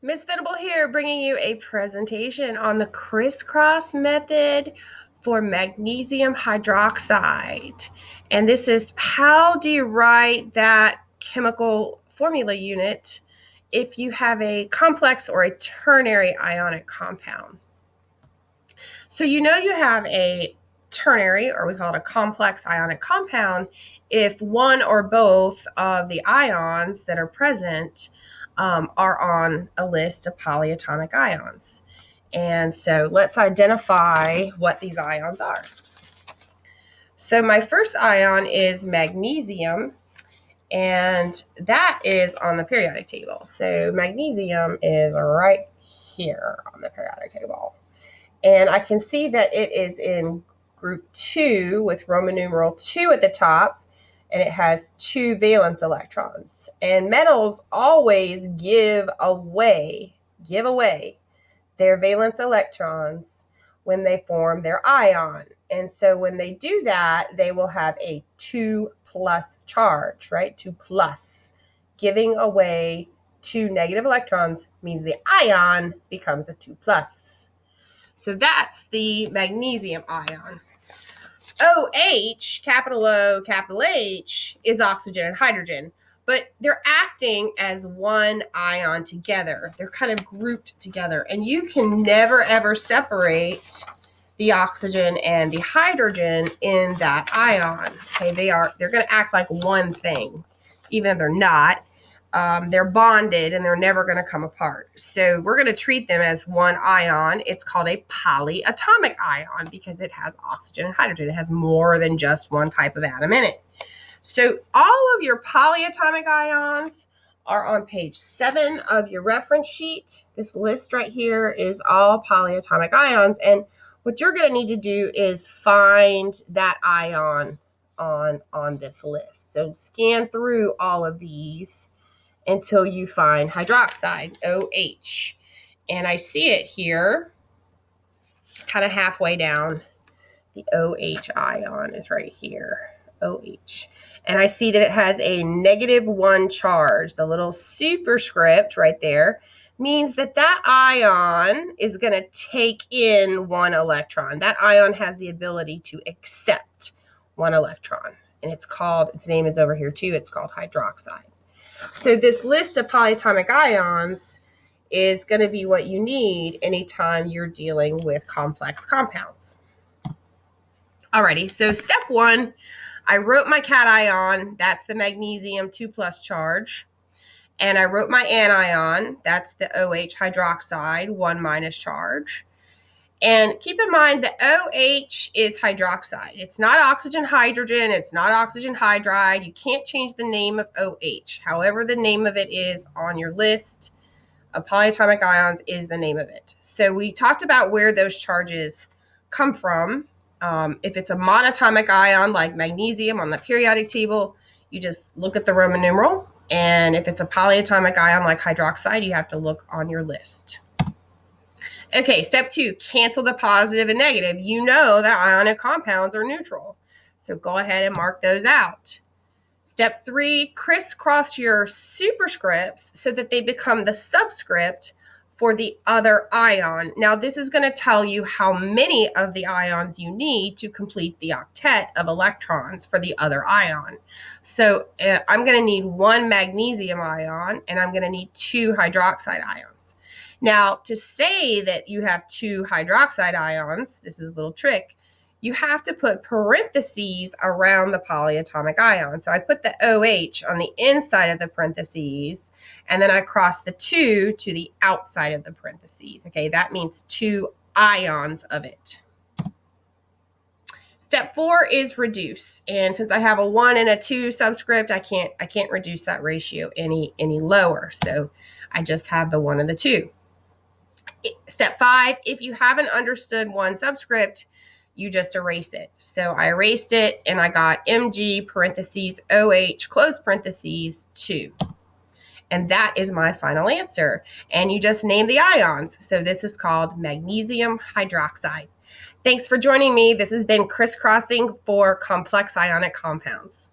Miss Venable here, bringing you a presentation on the crisscross method for magnesium hydroxide. And this is how do you write that chemical formula unit if you have a complex or a ternary ionic compound. So you know you have a ternary, or we call it a complex ionic compound, if one or both of the ions that are present are on a list of polyatomic ions. And so let's identify what these ions are. So my first ion is magnesium, and that is on the periodic table. So magnesium is right here on the periodic table. And I can see that it is in group 2 with Roman numeral 2 at the top, and it has 2 valence electrons. And metals always give away their valence electrons when they form their ion. And so when they do that, they will have a 2+ charge, right? 2+. Giving away 2 negative electrons means the ion becomes a 2+. So that's the magnesium ion. OH, capital O, capital H, is oxygen and hydrogen, but they're acting as one ion together. They're kind of grouped together, and you can never ever separate the oxygen and the hydrogen in that ion. Okay, they're going to act like one thing, even if they're not. They're bonded and they're never going to come apart. So we're going to treat them as one ion. It's called a polyatomic ion because it has oxygen and hydrogen. It has more than just one type of atom in it. So all of your polyatomic ions are on page 7 of your reference sheet. This list right here is all polyatomic ions. And what you're going to need to do is find that ion on this list. So scan through all of these until you find hydroxide, OH. And I see it here, kind of halfway down. The OH ion is right here, OH. And I see that it has a -1 charge. The little superscript right there means that that ion is going to take in 1 electron. That ion has the ability to accept 1 electron. And its name is over here too, it's called hydroxide. So this list of polyatomic ions is going to be what you need anytime you're dealing with complex compounds. Alrighty, so step 1, I wrote my cation, that's the magnesium 2+ charge. And I wrote my anion, that's the OH hydroxide 1- charge. And keep in mind that OH is hydroxide. It's not oxygen hydrogen. It's not oxygen hydride. You can't change the name of OH. However, the name of it is on your list of polyatomic ions is the name of it. So we talked about where those charges come from. If it's a monatomic ion like magnesium on the periodic table, you just look at the Roman numeral. And if it's a polyatomic ion like hydroxide, you have to look on your list. Okay, step 2, cancel the positive and negative. You know that ionic compounds are neutral, so go ahead and mark those out. Step 3, crisscross your superscripts so that they become the subscript for the other ion. Now, this is going to tell you how many of the ions you need to complete the octet of electrons for the other ion. So I'm going to need 1 magnesium ion, and I'm going to need 2 hydroxide ions. Now, to say that you have 2 hydroxide ions, this is a little trick, you have to put parentheses around the polyatomic ion. So I put the OH on the inside of the parentheses, and then I cross the 2 to the outside of the parentheses. Okay, that means 2 ions of it. Step 4 is reduce. And since I have a 1 and a 2 subscript, I can't reduce that ratio any lower. So I just have the 1 and the 2. Step 5, if you haven't understood 1 subscript, you just erase it. So I erased it and I got Mg parentheses OH close parentheses 2. And that is my final answer. And you just name the ions. So this is called magnesium hydroxide. Thanks for joining me. This has been crisscrossing for complex ionic compounds.